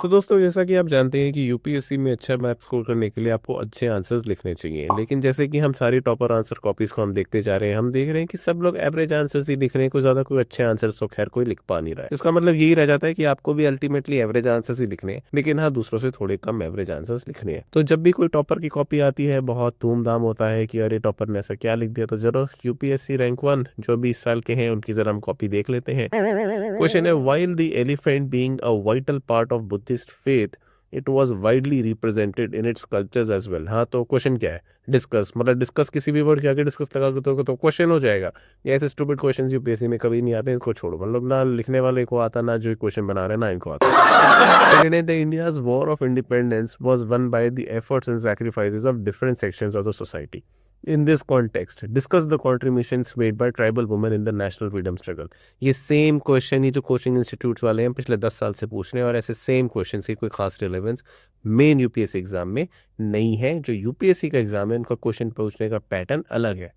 तो दोस्तों जैसा कि आप जानते हैं कि यूपीएससी में अच्छा मैथ स्कोर करने के लिए आपको अच्छे आंसर्स लिखने चाहिए, लेकिन जैसे कि हम सारी टॉपर आंसर कॉपीज को हम देखते जा रहे हैं, हम देख रहे हैं कि सब लोग एवरेज आंसर्स ही लिख रहे हैं, कोई ज़्यादा कोई अच्छे आंसर्स तो खैर कोई लिख पा नहीं रहा है। इसका मतलब यही रह जाता है कि आपको भी अल्टीमेटली एवरेज आंसर्स ही लिखने हैं, लेकिन हाँ दूसरों से थोड़े कम एवरेज आंसर्स लिखने हैं। तो जब भी कोई टॉपर की कॉपी आती है बहुत धूमधाम होता है कि अरे टॉपर ने ऐसा क्या लिख दिया, तो जरूर यूपीएससी रैंक 1 जो 20 साल के हैं उनकी जरा हम कॉपी देख लेते हैं। क्वेश्चन है, while the elephant being a vital part of Buddhist faith it was widely represented in its cultures as well. हाँ तो क्वेश्चन क्या है, डिस्कस, मतलब डिस्कस किसी भी वर्ड के आगे डिस्कस लगा तो क्वेश्चन हो जाएगा। ये ऐसे स्टूपिड क्वेश्चन यूपीएससी में कभी नहीं आते, इनको छोड़ो, मतलब ना लिखने वाले को आता ना जो क्वेश्चन बना रहे ना इनको आता। सेकेंड है, the India's war of independence was one by the efforts and sacrifices of different sections of the society. In this context, discuss the contributions made by tribal women in the national freedom struggle. ये same question ही जो coaching institutes वाले हैं पिछले 10 साल से पूछ रहे हैं, और ऐसे सेम क्वेश्चन की कोई खास रिलेवेंस मेन यूपीएससी एग्जाम में नहीं है। जो यूपीएससी का एग्जाम है उनका क्वेश्चन पूछने का पैटर्न अलग है।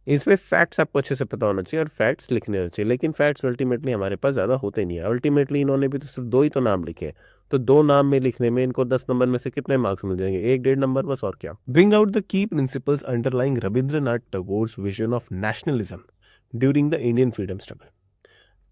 इसमें फैक्ट्स आपको अच्छे से पता होना चाहिए और फैक्ट्स लिखने होने चाहिए, लेकिन फैक्ट्स अल्टीमेटली हमारे पास ज़्यादा होते नहीं है। अल्टीमेटली इन्होंने भी तो सिर्फ 2 ही तो नाम लिखे हैं, तो 2 नाम में लिखने में इनको 10 नंबर में से कितने मार्क्स मिल जाएंगे? 1-1.5 नंबर बस, और क्या। Bring out the key principles underlying Rabindranath Tagore's vision of nationalism during the Indian freedom struggle.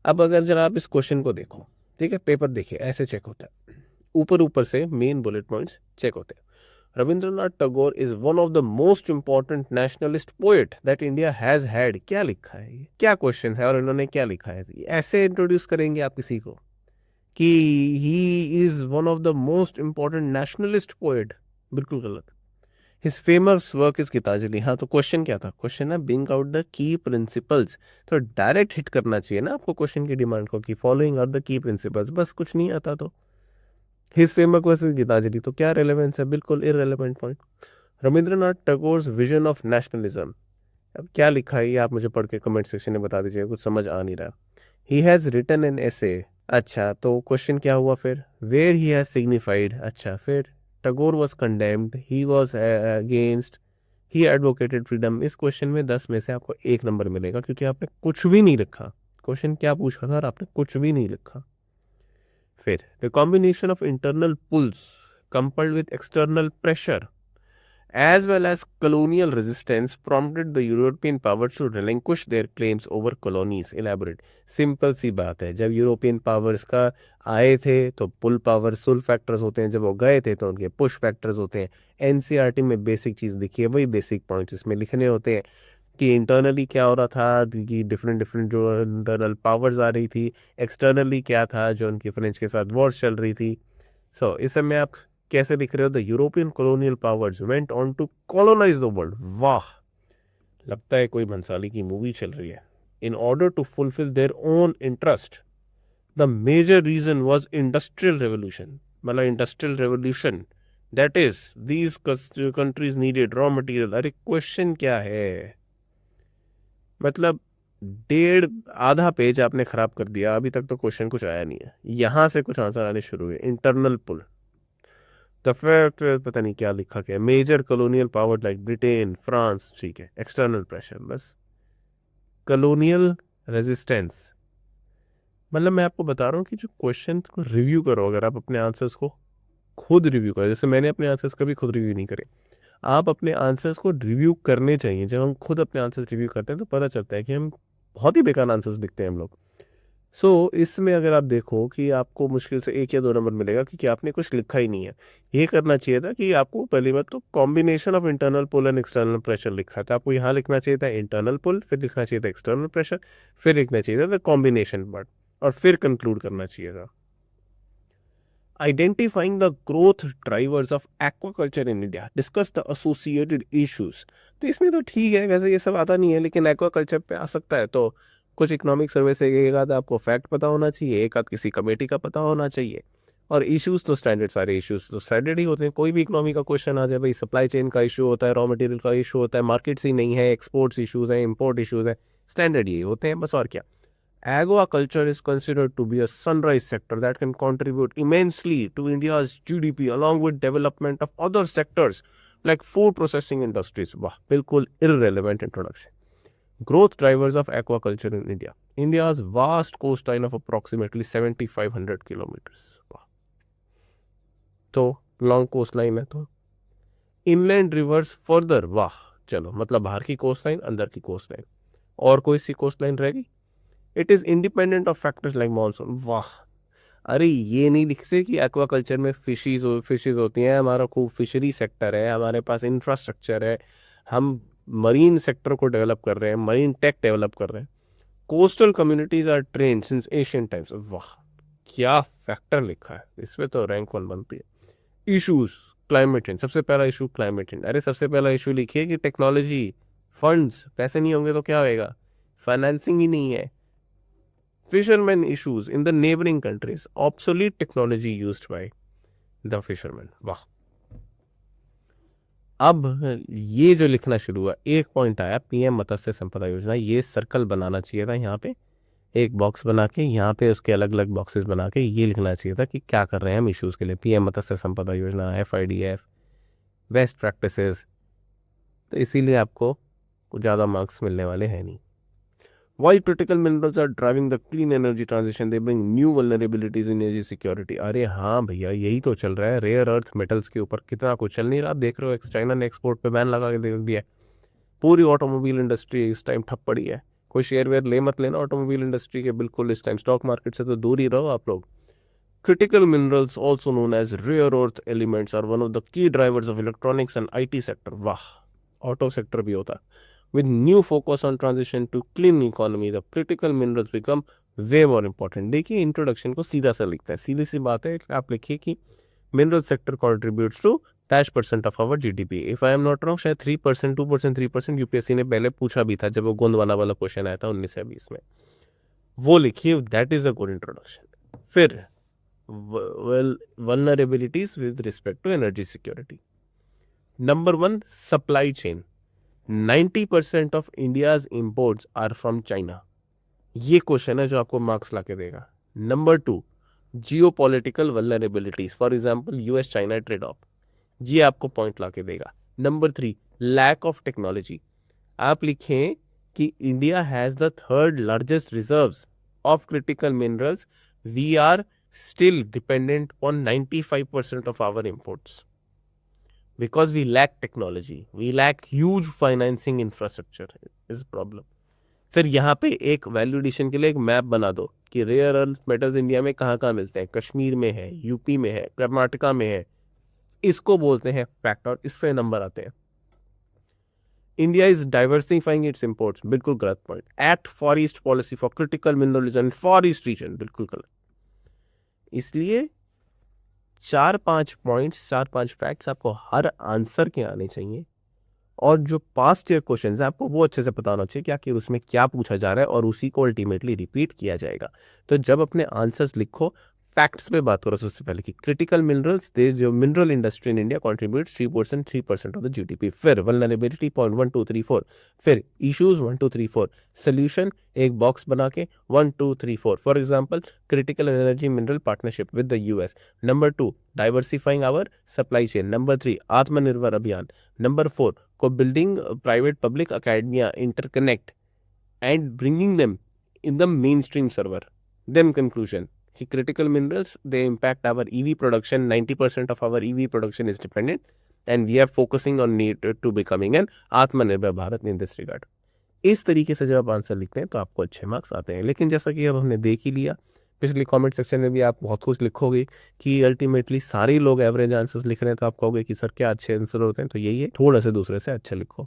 अब अगर जरा आप इस क्वेश्चन को देखो, ठीक है, पेपर देखिए, ऐसे चेक होता है, ऊपर ऊपर से मेन बुलेट पॉइंट्स चेक होते हैं। Rabindranath Tagore is one of the most important nationalist poet that India has had. क्या लिखा है ये, क्या क्वेश्चन है और इन्होंने क्या लिखा है? ऐसे इंट्रोड्यूस करेंगे आप किसी को कि he is one of the most important nationalist poet? बिल्कुल गलत। His famous work is Gitanjali. हाँ तो क्वेश्चन क्या था? क्वेश्चन है bring out the key principles. तो डायरेक्ट हिट करना चाहिए ना आपको क्वेश्चन की डिमांड को कि following are the key principles, बस कुछ नहीं आता तो his famous work is Gitanjali, तो क्या रेलेवेंस है? बिल्कुल irrelevant point. Rabindranath Tagore's vision of nationalism, अब क्या लिखा है ये आप मुझे पढ़ के कमेंट सेक्शन में बता दीजिए, कुछ समझ आ नहीं रहा। He has written an essay, अच्छा तो क्वेश्चन क्या हुआ फिर? वेयर ही हैज सिग्निफाइड, अच्छा फिर Tagore was condemned, he was against, he advocated freedom. इस क्वेश्चन में 10 में से आपको 1 नंबर मिलेगा क्योंकि आपने कुछ भी नहीं लिखा। क्वेश्चन क्या पूछा था और आपने कुछ भी नहीं लिखा। फिर the combination of internal pulls coupled with external pressure as well as colonial resistance prompted the European powers to relinquish their claims over colonies. Elaborate. Simple सी बात है, जब यूरोपियन पावर्स का आए थे तो पुल पावर सुल फैक्टर्स होते हैं, जब वो गए थे तो उनके पुश फैक्टर्स होते हैं। एनसीईआरटी में बेसिक चीज़ लिखी है, वही बेसिक पॉइंट्स इसमें लिखने होते हैं कि इंटरनली क्या हो रहा था, कि डिफरेंट डिफरेंट जो इंटरनल पावर्स आ रही थी, एक्सटर्नली क्या था जो उनकी फ्रेंच के साथ वॉर्स चल रही थी। सो इस समय आप कैसे लिख रहे हो? The European colonial powers went on to colonize the world. वाह, लगता है कोई भंसाली की मूवी चल रही है। In order to fulfil their own interest, the major reason was industrial revolution, मतलब industrial revolution, that is these countries needed raw material. अरे क्वेश्चन क्या है, मतलब डेढ़ आधा पेज आपने खराब कर दिया, अभी तक तो क्वेश्चन कुछ आया नहीं है, यहां से कुछ आंसर आने शुरू हुए। इंटरनल पुल, द फैक्ट पता नहीं क्या लिखा गया, major colonial power like Britain France, ठीक है, एक्सटर्नल प्रेशर बस। कॉलोनियल रेजिस्टेंस, मतलब मैं आपको बता रहा हूँ कि जो क्वेश्चन को रिव्यू करो, अगर आप अपने आंसर्स को खुद रिव्यू करो, जैसे मैंने अपने आंसर्स कभी खुद रिव्यू नहीं करे, आप अपने आंसर्स को रिव्यू करने चाहिए। जब हम खुद अपने आंसर्स रिव्यू करते हैं तो पता चलता है कि हम बहुत ही बेकार आंसर्स लिखते हैं हम लोग। इसमें अगर आप देखो कि आपको मुश्किल से 1 या 2 नंबर मिलेगा क्योंकि आपने कुछ लिखा ही नहीं है। ये करना चाहिए था कि आपको पहली बात तो combination of internal pull and external pressure लिखा था, आपको यहाँ लिखना चाहिए था इंटरनल पुल, फिर लिखना चाहिए था एक्सटर्नल प्रेशर, फिर लिखना चाहिए था कॉम्बिनेशन पार्ट, और फिर कंक्लूड करना चाहिए था। Identifying the growth drivers of aquaculture in India, discuss the associated issues. तो इसमें तो ठीक है, वैसे ये सब आता नहीं है, लेकिन एक्वाकल्चर पे आ सकता है तो कुछ इकोनॉमिक सर्वे से एक आध आपको फैक्ट पता होना चाहिए, एक आध किसी कमेटी का पता होना चाहिए, और इश्यूज तो स्टैंडर्ड, सारे इश्यूज तो स्टैंडर्ड ही होते हैं। कोई भी इकोनॉमी का क्वेश्चन आ जाए, भाई सप्लाई चेन का इशू होता है, रॉ मटेरियल का इशू होता है, मार्केट्स ही नहीं है, एक्सपोर्ट्स इशूज हैं, इम्पोर्ट इशूज हैं, स्टैंडर्ड ये होते हैं बस, और क्या। Aquaculture is considered to be a sunrise sector that can contribute immensely to India's GDP along with development of other sectors like food processing industries. Wow, bilkul irrelevant introduction. Growth drivers of aquaculture in India. India's vast coastline of approximately 7,500 kilometers. Wow. तो long coast line है तो inland reverse further, वाह, चलो मतलब बाहर की coast line, अंदर की कोस्ट लाइन, और कोई सी कोस्ट लाइन रहेगी। It is independent of factors like monsoon, वाह। अरे ये नहीं लिखते कि एक्वाकल्चर में फिशेज होती हैं, हमारा खूब फिशरी सेक्टर है, हमारे पास इंफ्रास्ट्रक्चर है, हम मरीन सेक्टर को डेवलप कर रहे हैं, मरीन टेक डेवलप कर रहे हैं, coastal communities are trained since Asian times, वाह क्या फैक्टर लिखा है, इसमें तो रैंक 1 बनती है। इश्यूज, क्लाइमेट चेंज, सबसे पहला इशू क्लाइमेट चेंज। अरे सबसे पहला इशू लिखिए कि टेक्नोलॉजी, फंड्स, पैसे नहीं होंगे तो क्या होएगा, फाइनेंसिंग ही नहीं है। Fisherman issues in the neighbouring countries, obsolete technology used by the fisherman, वाह। अब ये जो लिखना शुरू हुआ, एक पॉइंट आया पीएम मत्स्य संपदा योजना, ये सर्कल बनाना चाहिए था, यहाँ पे एक बॉक्स बना के, यहाँ पे उसके अलग अलग बॉक्सेस बना के ये लिखना चाहिए था कि क्या कर रहे हैं हम इश्यूज के लिए। पीएम मत्स्य संपदा योजना, FIDF, बेस्ट प्रैक्टिसेस, तो इसीलिए आपको कुछ ज़्यादा मार्क्स मिलने वाले हैं नहीं। Why critical minerals are driving the clean energy transition? They bring new vulnerabilities in energy security. अरे हाँ भैया, यही तो चल रहा है, रेयर अर्थ मेटल्स के ऊपर कितना कुछ चल नहीं रहा, देख रहे हो, चाइना ने एक्सपोर्ट पे बैन लगा के दे दिया है। पूरी ऑटोमोबाइल इंडस्ट्री इस टाइम ठप पड़ी है, कोई शेयर वेयर ले मत लेना ऑटोमोबाइल इंडस्ट्री के, बिल्कुल इस टाइम स्टॉक मार्केट से तो दूर ही रहो आप लोग। Critical minerals, also known as rare earth elements, are one of the key drivers of electronics and IT sector. वाह, ऑटो सेक्टर भी होता है। With new focus on transition to clean economy, the critical minerals become way more important. देखिए introduction को सीधा सा लिखता है, सीधी सी बात है, आप लिखिए कि mineral sector contributes to %% of our GDP. If I am not wrong, शायद 3%, 2%, 3% यूपीएससी ने पहले पूछा भी था जब वो गोंदवाना वाला क्वेश्चन आया था 19 या 20 में, वो लिखिए, that is a good introduction. फिर vulnerabilities with respect to energy security. Number 1, supply chain. 90% of India's imports are from China. ये क्वेश्चन है जो आपको मार्क्स लाके देगा। Number 2, geopolitical vulnerabilities, for example US China trade off, ये आपको point लाके देगा। नंबर 3, लैक ऑफ टेक्नोलॉजी, आप लिखें कि India has the 3rd largest reserves of critical minerals, we are still dependent on 95% of our imports because we lack technology, we lack huge financing infrastructure is a problem. फिर यहाँ पे एक value addition के लिए एक map बना दो कि रेयर अर्थ मेटल्स इंडिया में कहाँ कहाँ मिलते हैं, कश्मीर में है, यूपी में है, कर्नाटका में है, इसको बोलते हैं फैक्ट और इससे नंबर आते हैं। India is diversifying it's imports, बिल्कुल गलत point. Act for east policy for critical minerals and for east region, बिल्कुल गलत। इसलिए 4-5 पॉइंट्स, 4-5 फैक्ट्स आपको हर आंसर के आने चाहिए, और जो पास्ट ईयर क्वेश्चन है आपको वो अच्छे से पता होना चाहिए कि आखिर उसमें क्या पूछा जा रहा है और उसी को अल्टीमेटली रिपीट किया जाएगा। तो जब अपने आंसर्स लिखो, फैक्ट्स पे बात करो सबसे पहले कि क्रिटिकल मिनरल्स, दे जो mineral industry in India contribute 3% of the GDP। फिर वल्नरेबिलिटी पॉइंट 1 2 3 4, फिर इश्यूज 1 2 3 4, सोल्यूशन एक बॉक्स बना के 1 2 3 4, for example critical energy mineral partnership with the US। Number 2, diversifying our supply chain. Number 3, Atmanirbhar Abhiyan. Number 4, co building private public academia interconnect and bringing them in the mainstream server. Then conclusion, critical minerals, they impact our EV production. 90% of our EV production is dependent and we are focusing on need to becoming an आत्मनिर्भर Bharat in this regard. इस तरीके से जब आप answer लिखते हैं तो आपको अच्छे मार्क्स आते हैं। लेकिन जैसा कि अब हमने देख ही लिया, पिछले कमेंट सेक्शन में भी आप बहुत कुछ लिखोगे कि अल्टीमेटली सारे लोग एवरेज आंसर्स लिख रहे हैं, तो आप कहोगे कि सर क्या अच्छे आंसर होते हैं, तो यही है, थोड़ा से दूसरे से अच्छे लिखो।